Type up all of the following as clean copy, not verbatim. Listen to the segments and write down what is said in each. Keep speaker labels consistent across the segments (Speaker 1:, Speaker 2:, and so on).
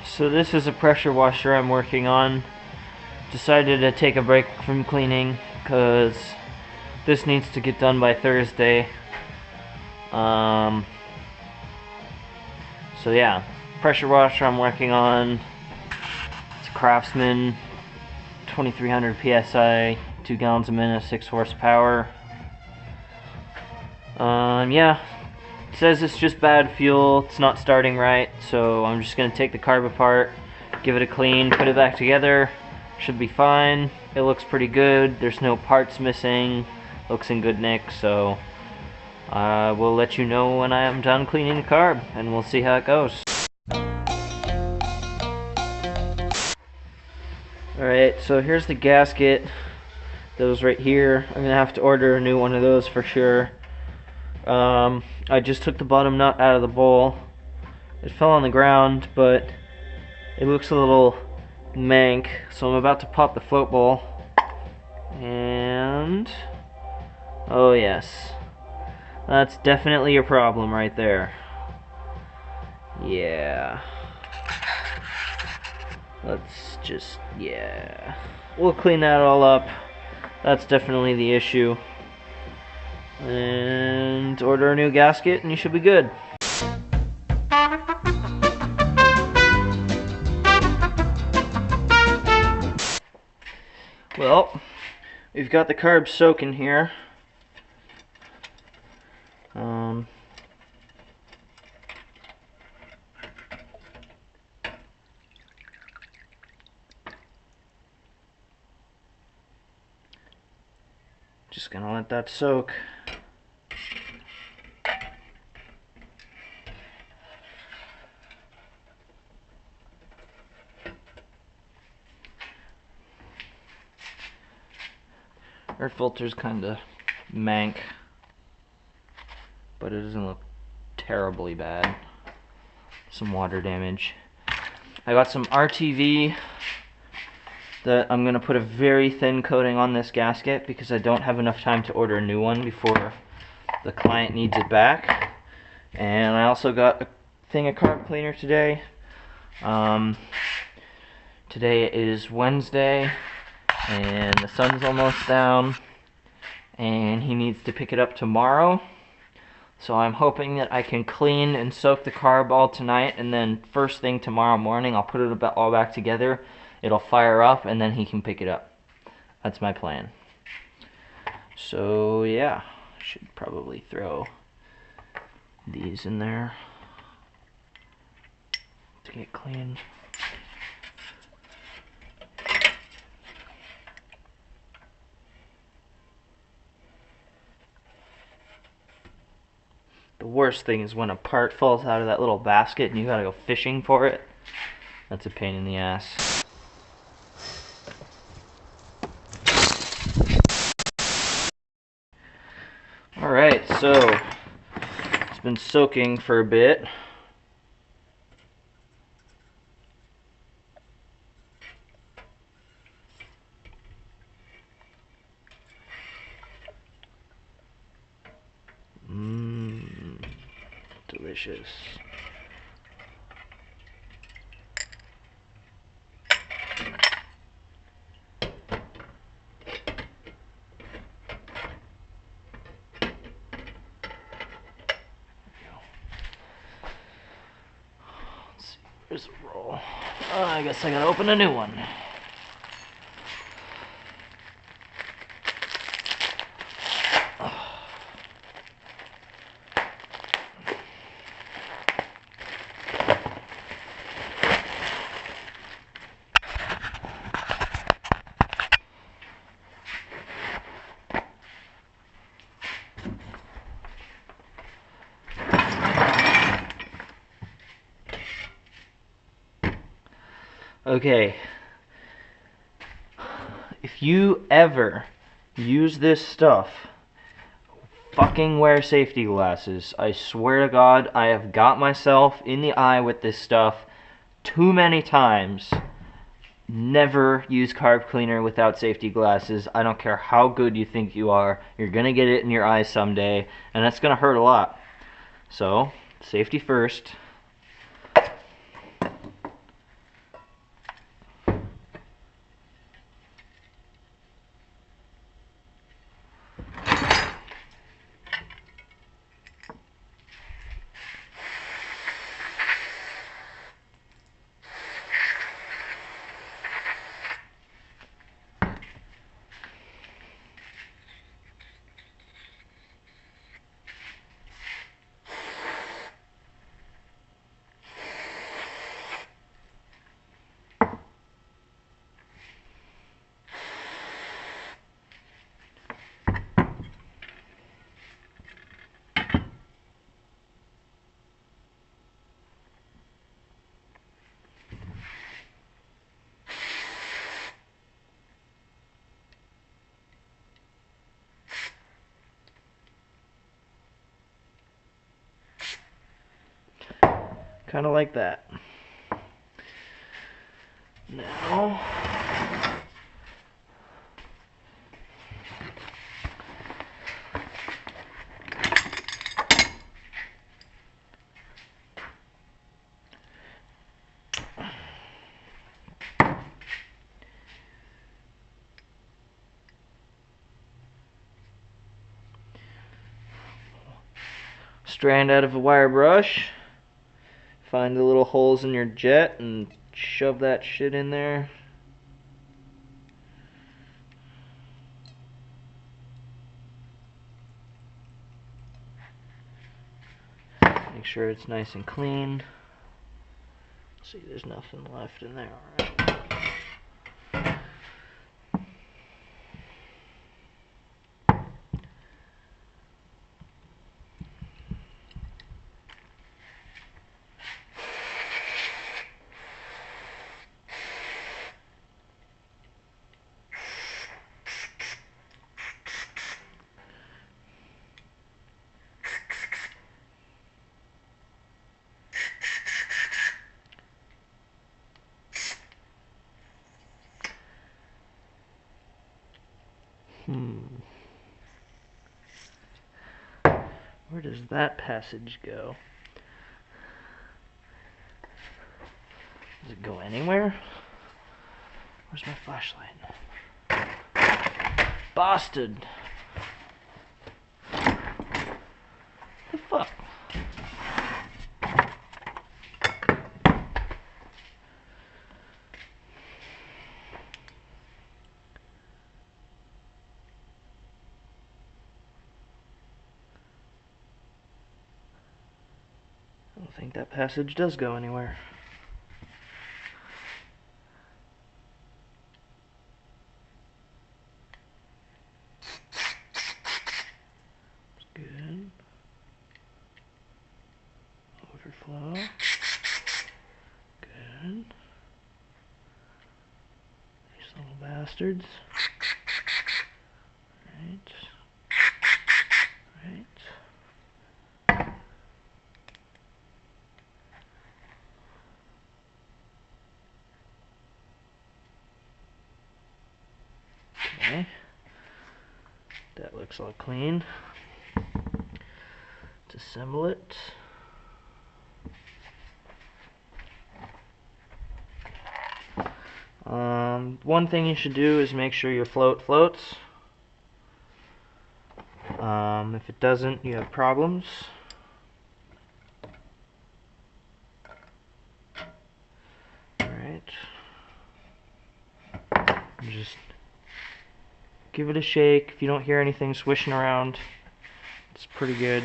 Speaker 1: So this is a pressure washer I'm working on. Decided to take a break from cleaning because this needs to get done by Thursday. So yeah, pressure washer I'm working on. It's a Craftsman, 2300 psi, 2 gallons a minute, 6 horsepower. Yeah, it says it's just bad fuel. It's not starting right, so I'm just gonna take the carb apart, give it a clean, put it back together. Should be fine. It looks pretty good. There's no parts missing. Looks in good nick, so we'll let you know when I am done cleaning the carb, and we'll see how it goes. Alright, so here's the gasket. Those right here. I'm gonna have to order a new one of those for sure. I just took the bottom nut out of the bowl. It fell on the ground, but it looks a little mank, so I'm about to pop the float bowl. And oh yes, that's definitely a problem right there. Yeah, let's just, yeah, we'll clean that all up. That's definitely the issue. And order a new gasket and you should be good. Well, we've got the carb soaking here. Just gonna let that soak. Air filter's kinda mank, but it doesn't look terribly bad. Some water damage. I got some RTV that I'm gonna put a very thin coating on this gasket because I don't have enough time to order a new one before the client needs it back. And I also got a thing of carb cleaner today. Today is Wednesday and the sun's almost down and he needs to pick it up tomorrow. So I'm hoping that I can clean and soak the carb all tonight, and then first thing tomorrow morning I'll put it all back together. It'll fire up and then he can pick it up. That's my plan. So yeah, should probably throw these in there to get clean. The worst thing is when a part falls out of that little basket and you gotta go fishing for it. That's a pain in the ass. Alright, so it's been soaking for a bit. Delicious. There's a roll. I guess I gotta open a new one. Okay, if you ever use this stuff, fucking wear safety glasses. I swear to God, I have got myself in the eye with this stuff too many times. Never use carb cleaner without safety glasses. I don't care how good you think you are, you're gonna get it in your eyes someday, and that's gonna hurt a lot. So, safety first. Kind of like that. Now, strand out of a wire brush. Find the little holes in your jet and shove that shit in there. Make sure it's nice and clean. See, there's nothing left in there, alright. Where does that passage go? Does it go anywhere? Where's my flashlight? Bastard! The fuck? I don't think that passage does go anywhere. Good. Overflow. Good. These little bastards. Right. Right. Okay. That looks all clean. Disassemble it. One thing you should do is make sure your float floats. If it doesn't, you have problems. Alright. Just give it a shake. If you don't hear anything swishing around, it's pretty good.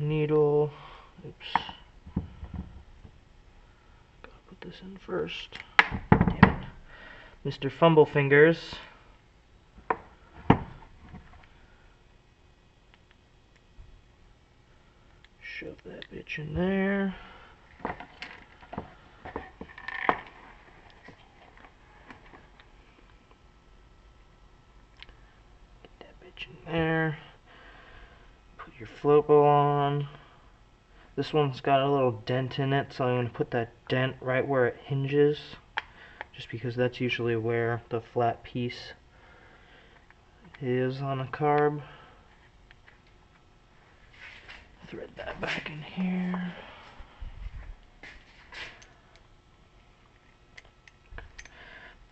Speaker 1: Needle. Oops. Gotta put this in first. Damn it. Mr. Fumble Fingers. Shove that bitch in there. Get that bitch in there. Put your float bowl on. This one's got a little dent in it, so I'm going to put that dent right where it hinges, just because that's usually where the flat piece is on a carb. Thread that back in here.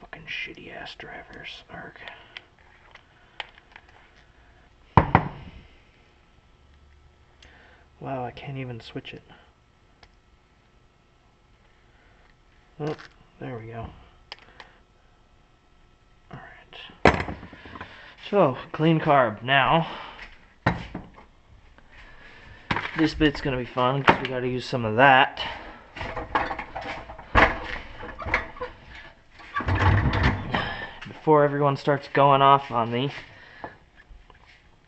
Speaker 1: Fucking shitty ass drivers. Arg. Wow, I can't even switch it. Oh, there we go. Alright. So, clean carb. Now, this bit's gonna be fun because we gotta use some of that. Before everyone starts going off on me,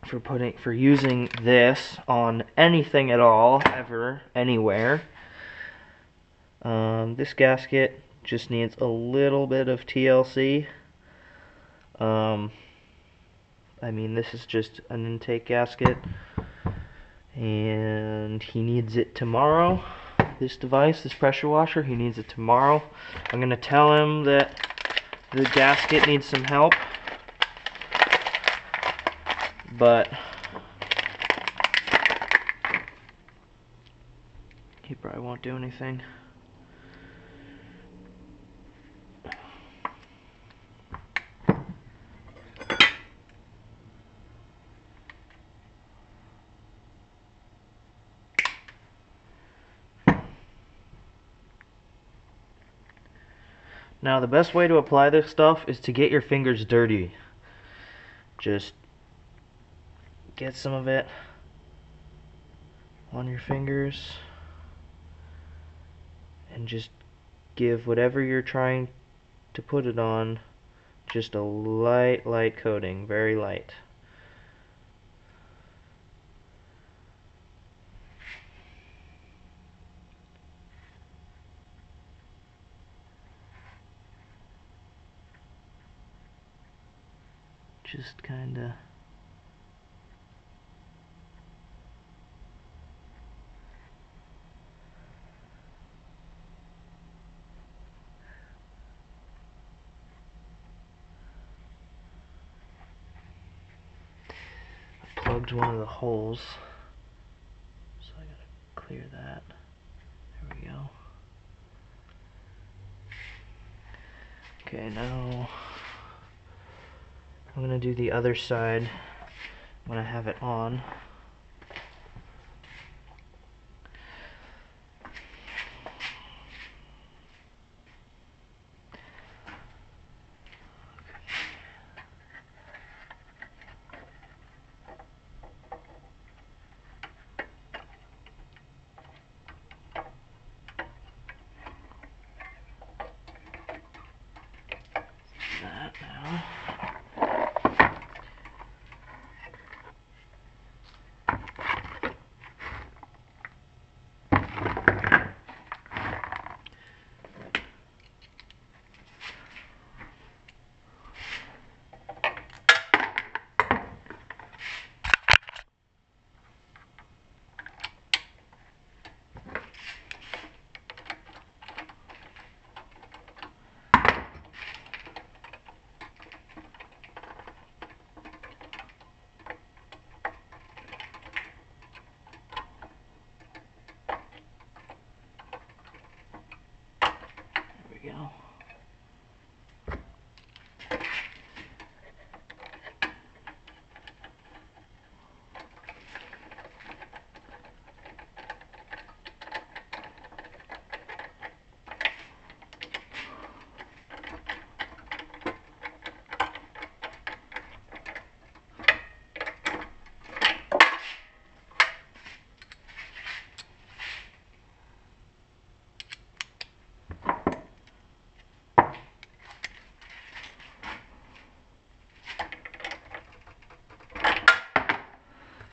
Speaker 1: for using this on anything at all, ever, anywhere. This gasket just needs a little bit of TLC. I mean, this is just an intake gasket, and he needs it tomorrow. This device, this pressure washer, he needs it tomorrow. I'm gonna tell him that the gasket needs some help, but he probably won't do anything. Now, the best way to apply this stuff is to get your fingers dirty. Just get some of it on your fingers and just give whatever you're trying to put it on just a light coating, very light. Just kinda plugged one of the holes, so I gotta clear that. There we go. Okay, now I'm gonna do the other side when I have it on. That now. There we go.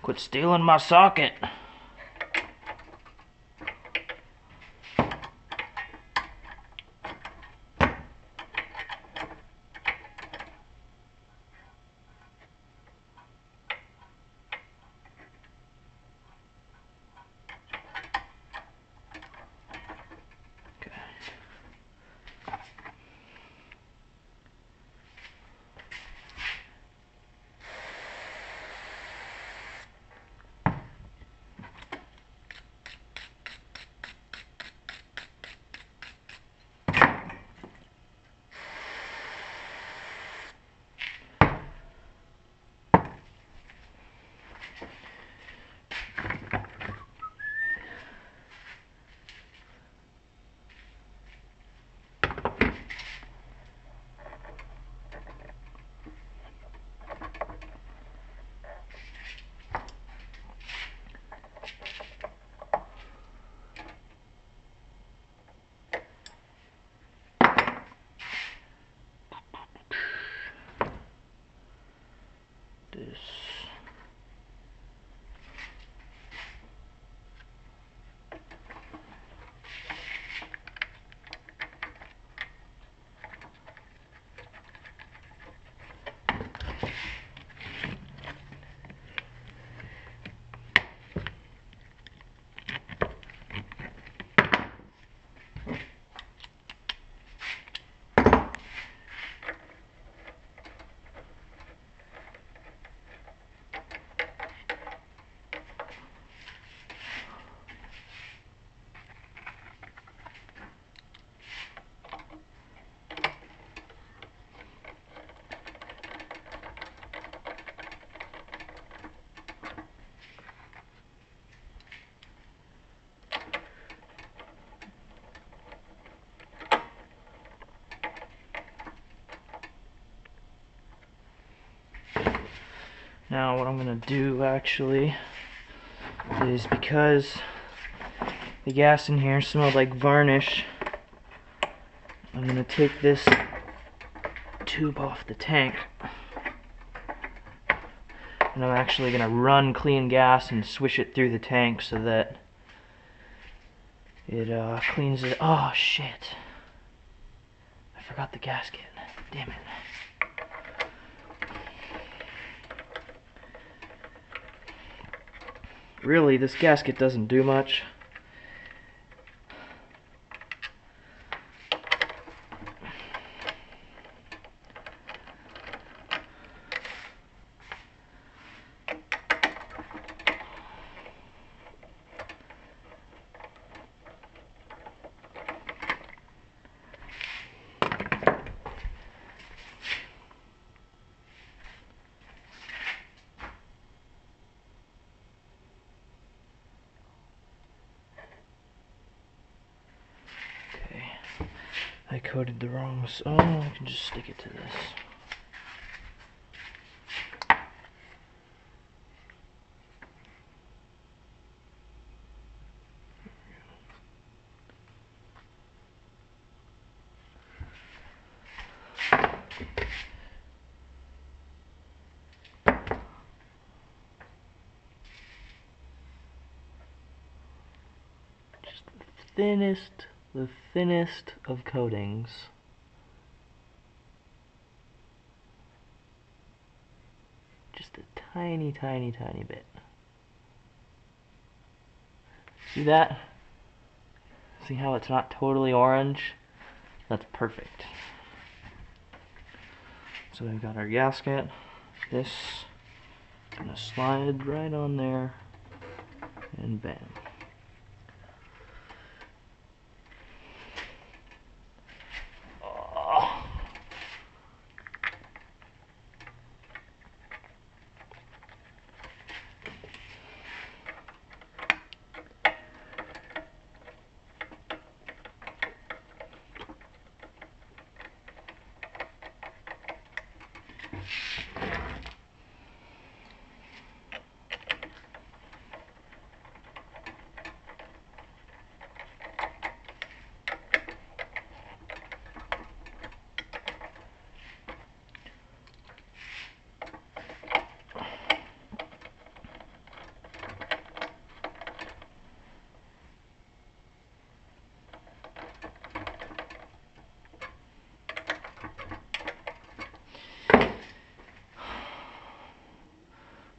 Speaker 1: Quit stealing my socket. Now what I'm going to do actually is, because the gas in here smelled like varnish, I'm going to take this tube off the tank, and I'm actually going to run clean gas and swish it through the tank so that it cleans it. Oh shit, I forgot the gasket, damn it. Really, this gasket doesn't do much. I coated the wrong, oh, I can just stick it to this. Just the thinnest of coatings. Just a tiny, tiny, tiny bit. See that? See how it's not totally orange? That's perfect. So we've got our gasket. This gonna slide right on there, and bam.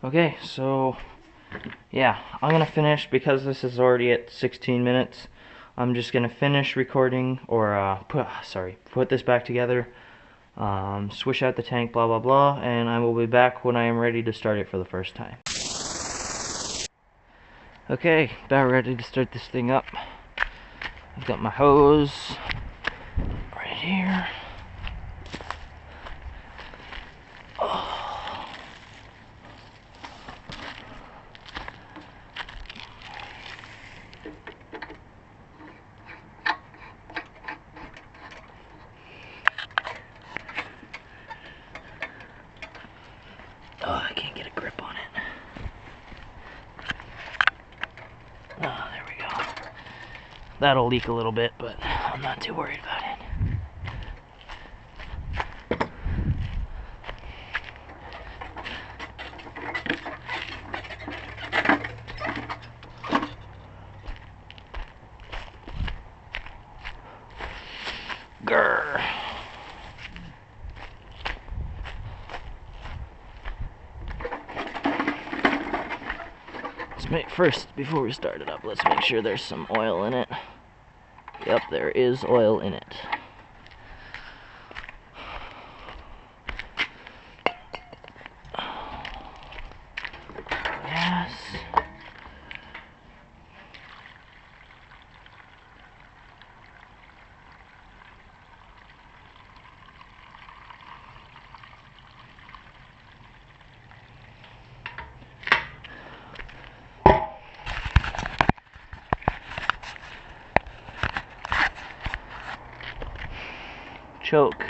Speaker 1: Okay, so yeah, I'm gonna finish, because this is already at 16 minutes. I'm just gonna finish recording, or put this back together, swish out the tank, blah blah blah, and I will be back when I am ready to start it for the first time. Okay, about ready to start this thing up. I've got my hose right here. Oh, I can't get a grip on it. Oh, there we go. That'll leak a little bit, but I'm not too worried about it. Grr. First, before we start it up, let's make sure there's some oil in it. Yep, there is oil in it. Yes. Choke,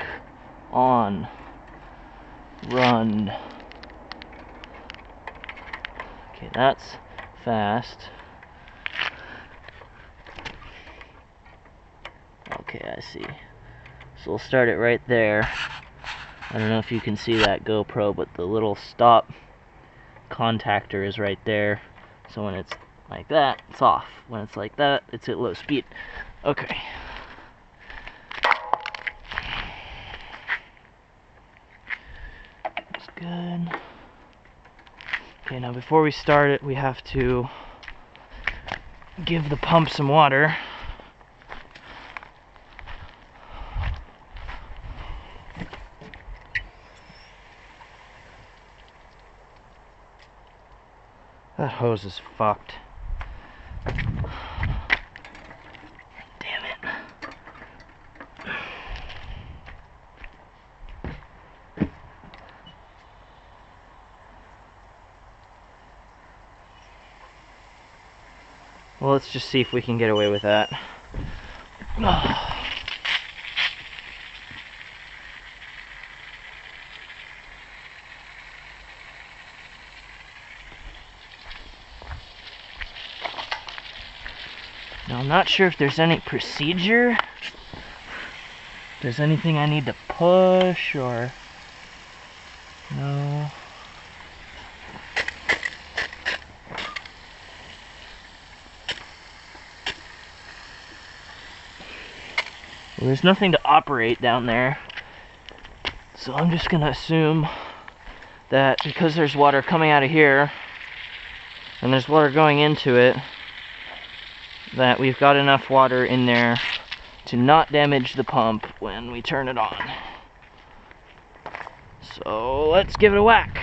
Speaker 1: on, run. Okay, that's fast. Okay, I see. So we'll start it right there. I don't know if you can see that GoPro, but the little stop contactor is right there. So when it's like that, it's off. When it's like that, it's at low speed. Okay. That's good. Okay, now before we start it, we have to give the pump some water. That hose is fucked. Damn it. Well, let's just see if we can get away with that. Now, I'm not sure if there's any procedure. If there's anything I need to push or... No. Well, there's nothing to operate down there. So I'm just gonna assume that because there's water coming out of here and there's water going into it, that we've got enough water in there to not damage the pump when we turn it on. So let's give it a whack.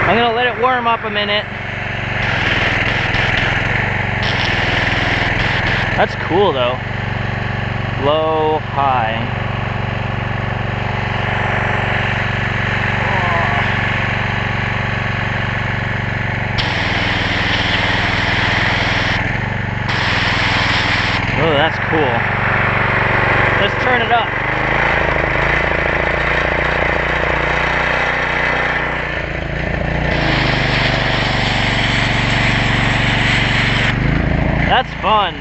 Speaker 1: I'm gonna let it warm up a minute. That's cool though. Low, high. Oh, that's cool. Let's turn it up. That's fun.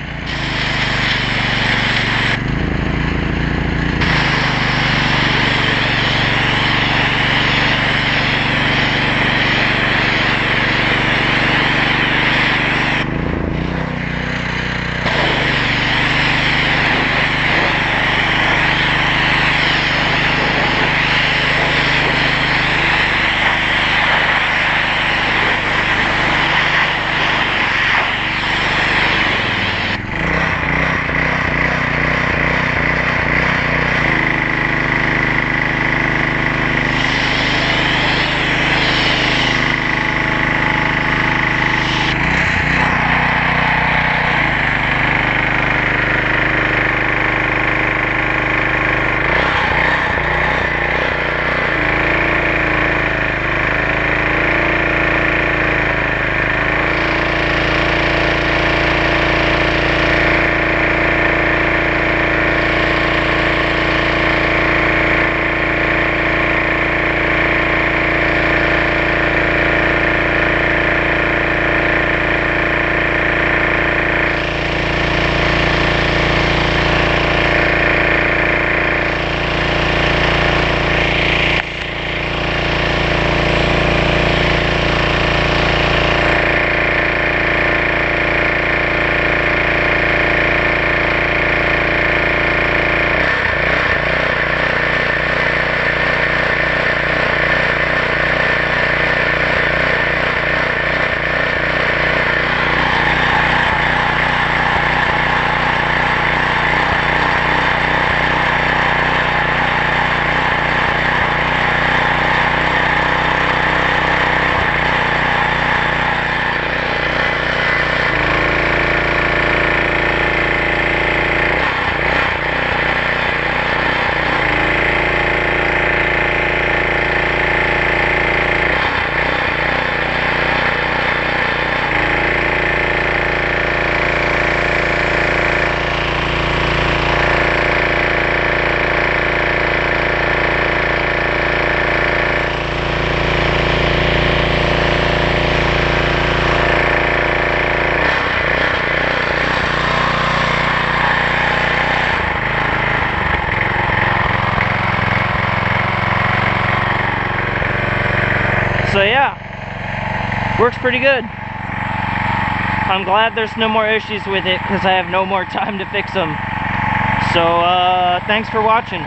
Speaker 1: So yeah, works pretty good. I'm glad there's no more issues with it because I have no more time to fix them. So thanks for watching.